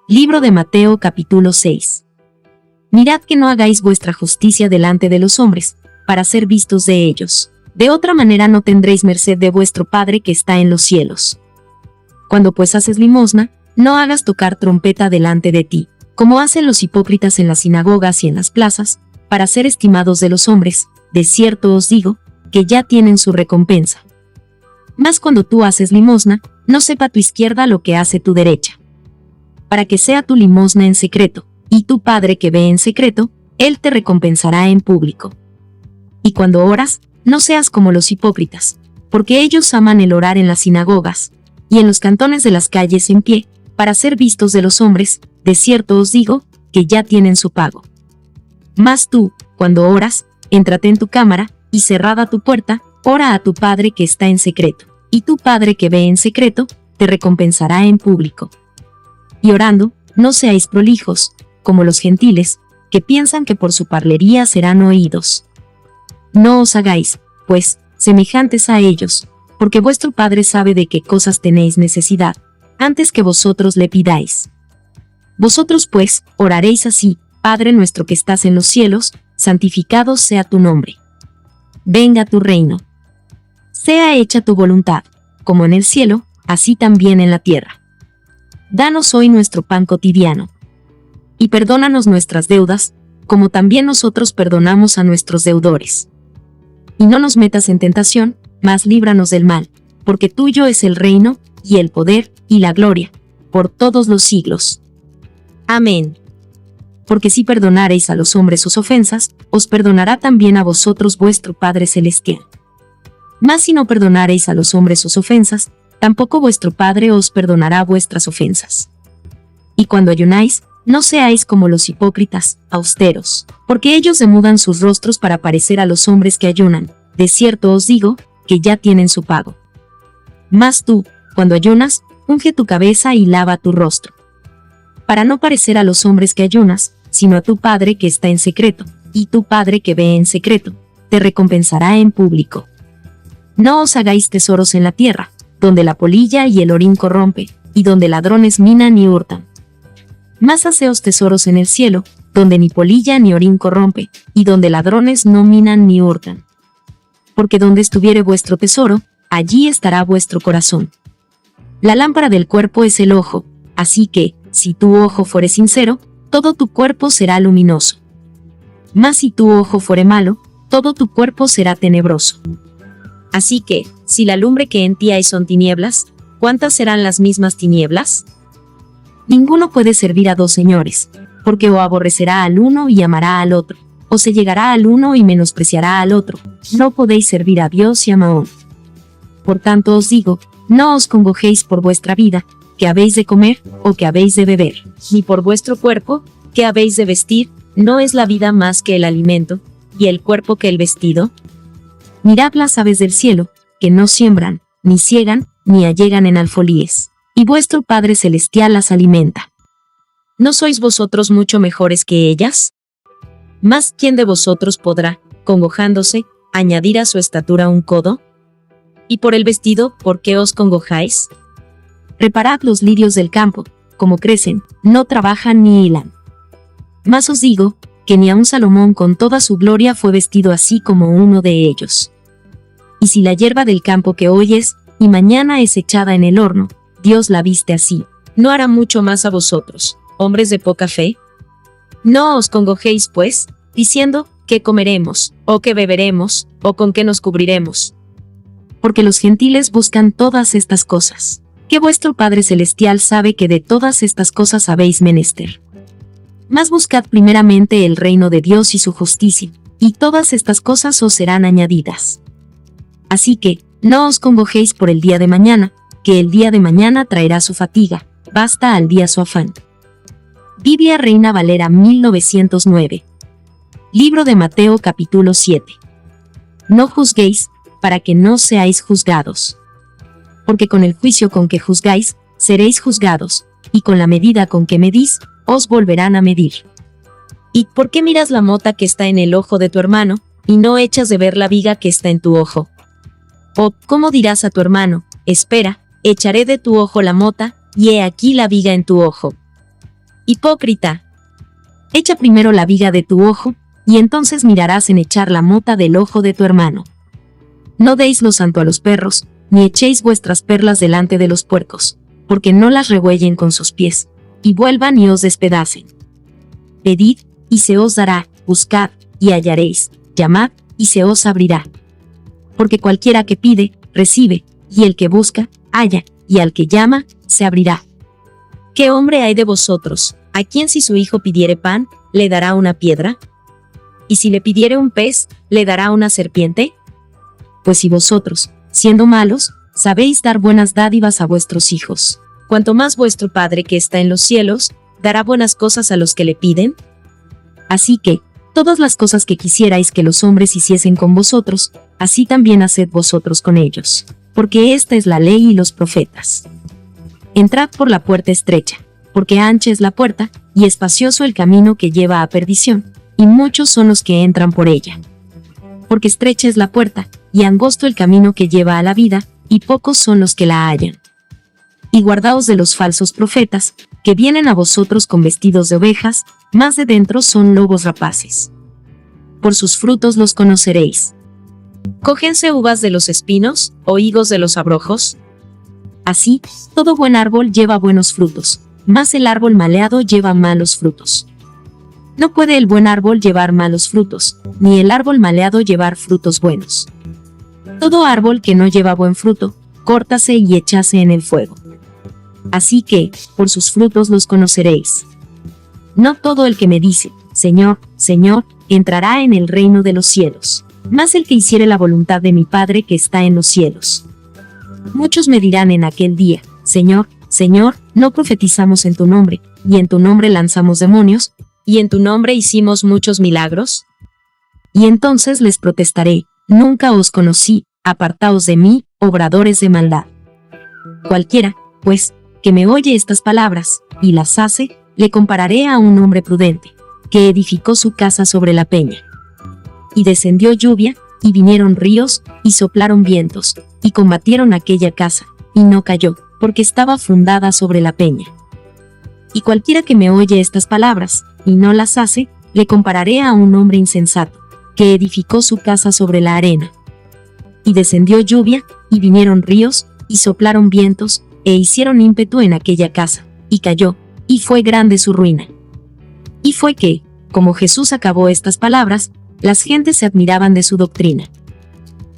Libro de Mateo capítulo 6. Mirad que no hagáis vuestra justicia delante de los hombres, para ser vistos de ellos. De otra manera no tendréis merced de vuestro Padre que está en los cielos. Cuando pues haces limosna, no hagas tocar trompeta delante de ti, como hacen los hipócritas en las sinagogas y en las plazas, para ser estimados de los hombres. De cierto os digo, que ya tienen su recompensa. Mas cuando tú haces limosna, no sepa tu izquierda lo que hace tu derecha, para que sea tu limosna en secreto, y tu Padre que ve en secreto, Él te recompensará en público. Y cuando oras, no seas como los hipócritas, porque ellos aman el orar en las sinagogas, y en los cantones de las calles en pie, para ser vistos de los hombres. De cierto os digo, que ya tienen su pago. Mas tú, cuando oras, éntrate en tu cámara, y cerrada tu puerta, ora a tu Padre que está en secreto, y tu Padre que ve en secreto, te recompensará en público. Y orando, no seáis prolijos, como los gentiles, que piensan que por su parlería serán oídos. No os hagáis, pues, semejantes a ellos, porque vuestro Padre sabe de qué cosas tenéis necesidad, antes que vosotros le pidáis. Vosotros pues, oraréis así: Padre nuestro que estás en los cielos, santificado sea tu nombre. Venga tu reino. Sea hecha tu voluntad, como en el cielo, así también en la tierra. Danos hoy nuestro pan cotidiano. Y perdónanos nuestras deudas, como también nosotros perdonamos a nuestros deudores. Y no nos metas en tentación, mas líbranos del mal, porque tuyo es el reino, y el poder, y la gloria, por todos los siglos. Amén. Porque si perdonareis a los hombres sus ofensas, os perdonará también a vosotros vuestro Padre Celestial. Mas si no perdonareis a los hombres sus ofensas, tampoco vuestro Padre os perdonará vuestras ofensas. Y cuando ayunáis, no seáis como los hipócritas, austeros, porque ellos demudan sus rostros para parecer a los hombres que ayunan. De cierto os digo, que ya tienen su pago. Mas tú, cuando ayunas, unge tu cabeza y lava tu rostro, para no parecer a los hombres que ayunas, sino a tu Padre que está en secreto, y tu Padre que ve en secreto, te recompensará en público. No os hagáis tesoros en la tierra, donde la polilla y el orín corrompe, y donde ladrones minan y hurtan. Mas haceos tesoros en el cielo, donde ni polilla ni orín corrompe, y donde ladrones no minan ni hurtan. Porque donde estuviere vuestro tesoro, allí estará vuestro corazón. La lámpara del cuerpo es el ojo, así que, si tu ojo fuere sincero, todo tu cuerpo será luminoso. Mas si tu ojo fuere malo, todo tu cuerpo será tenebroso. Así que, si la lumbre que en ti hay son tinieblas, ¿cuántas serán las mismas tinieblas? Ninguno puede servir a dos señores, porque o aborrecerá al uno y amará al otro, o se llegará al uno y menospreciará al otro. No podéis servir a Dios y a Mamón. Por tanto os digo, no os congojéis por vuestra vida, que habéis de comer, o que habéis de beber, ni por vuestro cuerpo, que habéis de vestir. ¿No es la vida más que el alimento, y el cuerpo que el vestido? Mirad las aves del cielo, que no siembran, ni siegan, ni allegan en alfolíes, y vuestro Padre Celestial las alimenta. ¿No sois vosotros mucho mejores que ellas? Mas ¿quién de vosotros podrá, congojándose, añadir a su estatura un codo? Y por el vestido, ¿por qué os congojáis? Reparad los lirios del campo, como crecen, no trabajan ni hilan. Mas os digo, que ni aun Salomón con toda su gloria fue vestido así como uno de ellos. Y si la hierba del campo que hoy es, y mañana es echada en el horno, Dios la viste así, ¿no hará mucho más a vosotros, hombres de poca fe? No os congojéis pues, diciendo, ¿qué comeremos, o qué beberemos, o con qué nos cubriremos? Porque los gentiles buscan todas estas cosas, que vuestro Padre Celestial sabe que de todas estas cosas habéis menester. Mas buscad primeramente el reino de Dios y su justicia, y todas estas cosas os serán añadidas. Así que, no os congojéis por el día de mañana, que el día de mañana traerá su fatiga, basta al día su afán. Biblia Reina Valera 1909. Libro de Mateo capítulo 7. No juzguéis, para que no seáis juzgados. Porque con el juicio con que juzgáis, seréis juzgados, y con la medida con que medís, os volverán a medir. ¿Y por qué miras la mota que está en el ojo de tu hermano, y no echas de ver la viga que está en tu ojo? ¿O cómo dirás a tu hermano, espera, echaré de tu ojo la mota, y he aquí la viga en tu ojo? Hipócrita. Echa primero la viga de tu ojo, y entonces mirarás en echar la mota del ojo de tu hermano. No deis lo santo a los perros, ni echéis vuestras perlas delante de los puercos, porque no las rehuellen con sus pies, y vuelvan y os despedacen. Pedid, y se os dará, buscad, y hallaréis, llamad, y se os abrirá. Porque cualquiera que pide, recibe, y el que busca, halla, y al que llama, se abrirá. ¿Qué hombre hay de vosotros, a quien si su hijo pidiere pan, le dará una piedra? ¿Y si le pidiere un pez, le dará una serpiente? Pues si vosotros, siendo malos, sabéis dar buenas dádivas a vuestros hijos, cuanto más vuestro Padre que está en los cielos, dará buenas cosas a los que le piden. Así que, todas las cosas que quisierais que los hombres hiciesen con vosotros, así también haced vosotros con ellos, porque esta es la ley y los profetas. Entrad por la puerta estrecha, porque ancha es la puerta, y espacioso el camino que lleva a perdición, y muchos son los que entran por ella. Porque estrecha es la puerta, y angosto el camino que lleva a la vida, y pocos son los que la hallan. Y guardaos de los falsos profetas, que vienen a vosotros con vestidos de ovejas, mas de dentro son lobos rapaces. Por sus frutos los conoceréis. ¿Cógense uvas de los espinos, o higos de los abrojos? Así, todo buen árbol lleva buenos frutos, mas el árbol maleado lleva malos frutos. No puede el buen árbol llevar malos frutos, ni el árbol maleado llevar frutos buenos. Todo árbol que no lleva buen fruto, córtase y échase en el fuego. Así que, por sus frutos los conoceréis. No todo el que me dice, Señor, Señor, entrará en el reino de los cielos, mas el que hiciere la voluntad de mi Padre que está en los cielos. Muchos me dirán en aquel día, Señor, Señor, ¿no profetizamos en tu nombre, y en tu nombre lanzamos demonios, y en tu nombre hicimos muchos milagros? Y entonces les protestaré, nunca os conocí, apartaos de mí, obradores de maldad. Cualquiera, pues, que me oye estas palabras, y las hace, le compararé a un hombre prudente, que edificó su casa sobre la peña. Y descendió lluvia, y vinieron ríos, y soplaron vientos, y combatieron aquella casa, y no cayó, porque estaba fundada sobre la peña. Y cualquiera que me oye estas palabras, y no las hace, le compararé a un hombre insensato, que edificó su casa sobre la arena. Y descendió lluvia, y vinieron ríos, y soplaron vientos, e hicieron ímpetu en aquella casa, y cayó, y fue grande su ruina. Y fue que, como Jesús acabó estas palabras, las gentes se admiraban de su doctrina,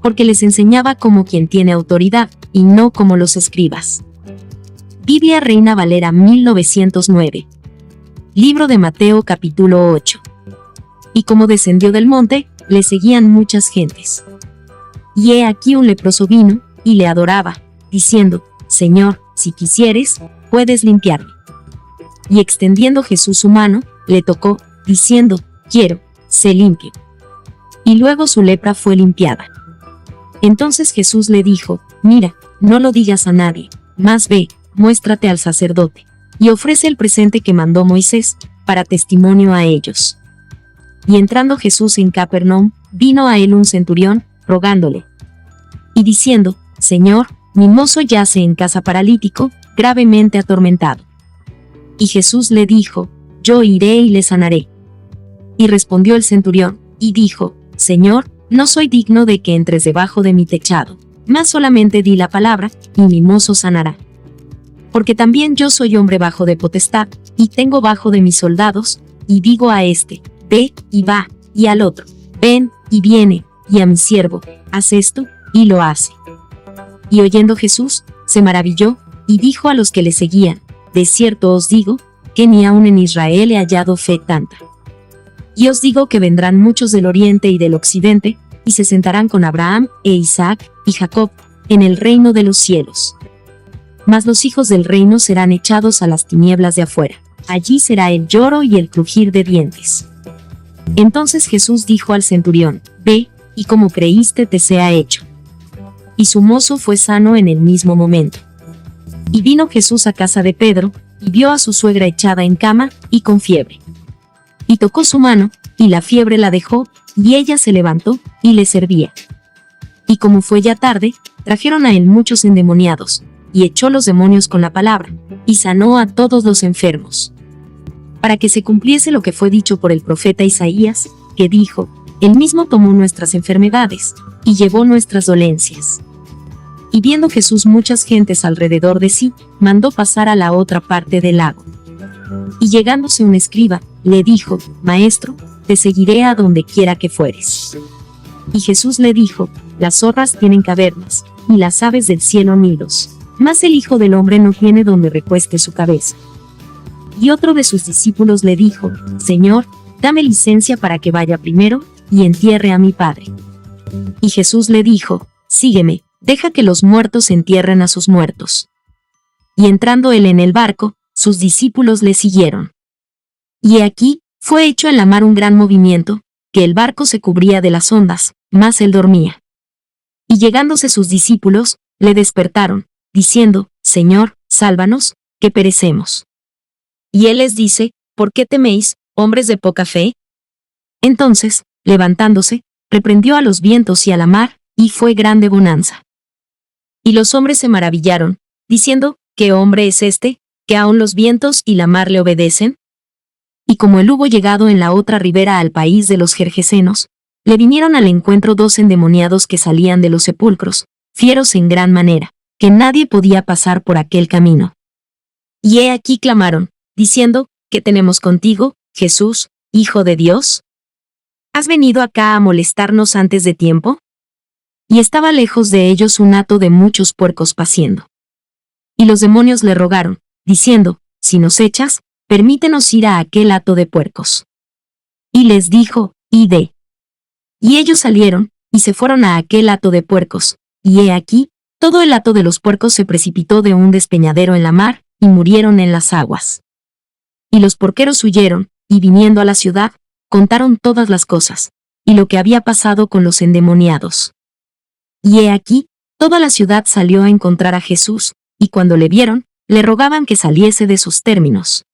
porque les enseñaba como quien tiene autoridad, y no como los escribas. Biblia Reina Valera 1909. Libro de Mateo capítulo 8. Y como descendió del monte, le seguían muchas gentes. Y he aquí un leproso vino, y le adoraba, diciendo, Señor, si quisieres, puedes limpiarme. Y extendiendo Jesús su mano, le tocó, diciendo, quiero, sé limpio. Y luego su lepra fue limpiada. Entonces Jesús le dijo, mira, no lo digas a nadie, mas ve, muéstrate al sacerdote, y ofrece el presente que mandó Moisés, para testimonio a ellos. Y entrando Jesús en Capernaum, vino a él un centurión, rogándole, y diciendo, Señor, mi mozo yace en casa paralítico, gravemente atormentado. Y Jesús le dijo, yo iré y le sanaré. Y respondió el centurión, y dijo, Señor, no soy digno de que entres debajo de mi techado, mas solamente di la palabra, y mi mozo sanará. Porque también yo soy hombre bajo de potestad, y tengo bajo de mis soldados, y digo a este, ve, y va, y al otro, ven, y viene, y a mi siervo, haz esto, y lo hace. Y oyendo Jesús, se maravilló, y dijo a los que le seguían, de cierto os digo, que ni aun en Israel he hallado fe tanta. Y os digo que vendrán muchos del oriente y del occidente, y se sentarán con Abraham, e Isaac, y Jacob, en el reino de los cielos. Mas los hijos del reino serán echados a las tinieblas de afuera. Allí será el lloro y el crujir de dientes. Entonces Jesús dijo al centurión, ve, y como creíste te sea hecho. Y su mozo fue sano en el mismo momento. Y vino Jesús a casa de Pedro, y vio a su suegra echada en cama, y con fiebre. Y tocó su mano, y la fiebre la dejó, y ella se levantó, y le servía. Y como fue ya tarde, trajeron a él muchos endemoniados, y echó los demonios con la palabra, y sanó a todos los enfermos. para que se cumpliese lo que fue dicho por el profeta Isaías, que dijo: Él mismo tomó nuestras enfermedades, y llevó nuestras dolencias. Y viendo Jesús muchas gentes alrededor de sí, mandó pasar a la otra parte del lago. Y llegándose un escriba, le dijo: Maestro, te seguiré a donde quiera que fueres. Y Jesús le dijo: Las zorras tienen cavernas, y las aves del cielo nidos, mas el Hijo del Hombre no tiene donde recueste su cabeza. Y otro de sus discípulos le dijo: Señor, dame licencia para que vaya primero, y entierre a mi padre. Y Jesús le dijo: Sígueme, deja que los muertos entierren a sus muertos. Y entrando él en el barco, sus discípulos le siguieron. Y he aquí, fue hecho en la mar un gran movimiento, que el barco se cubría de las ondas, mas él dormía. Y llegándose sus discípulos, le despertaron, diciendo: Señor, sálvanos, que perecemos. Y él les dice: ¿Por qué teméis, hombres de poca fe? Entonces, levantándose, reprendió a los vientos y a la mar, y fue grande bonanza. Y los hombres se maravillaron, diciendo: ¿Qué hombre es este, que aun los vientos y la mar le obedecen? Y como él hubo llegado en la otra ribera al país de los Gergesenos, le vinieron al encuentro 2 endemoniados que salían de los sepulcros, fieros en gran manera, que nadie podía pasar por aquel camino. Y he aquí clamaron, diciendo: ¿Qué tenemos contigo, Jesús, Hijo de Dios? ¿Has venido acá a molestarnos antes de tiempo? Y estaba lejos de ellos un hato de muchos puercos paciendo. Y los demonios le rogaron, diciendo: Si nos echas, permítenos ir a aquel hato de puercos. Y les dijo: Id. Y ellos salieron, y se fueron a aquel hato de puercos, y he aquí, todo el hato de los puercos se precipitó de un despeñadero en la mar, y murieron en las aguas. Y los porqueros huyeron, y viniendo a la ciudad, contaron todas las cosas, y lo que había pasado con los endemoniados. Y he aquí, toda la ciudad salió a encontrar a Jesús, y cuando le vieron, le rogaban que saliese de sus términos.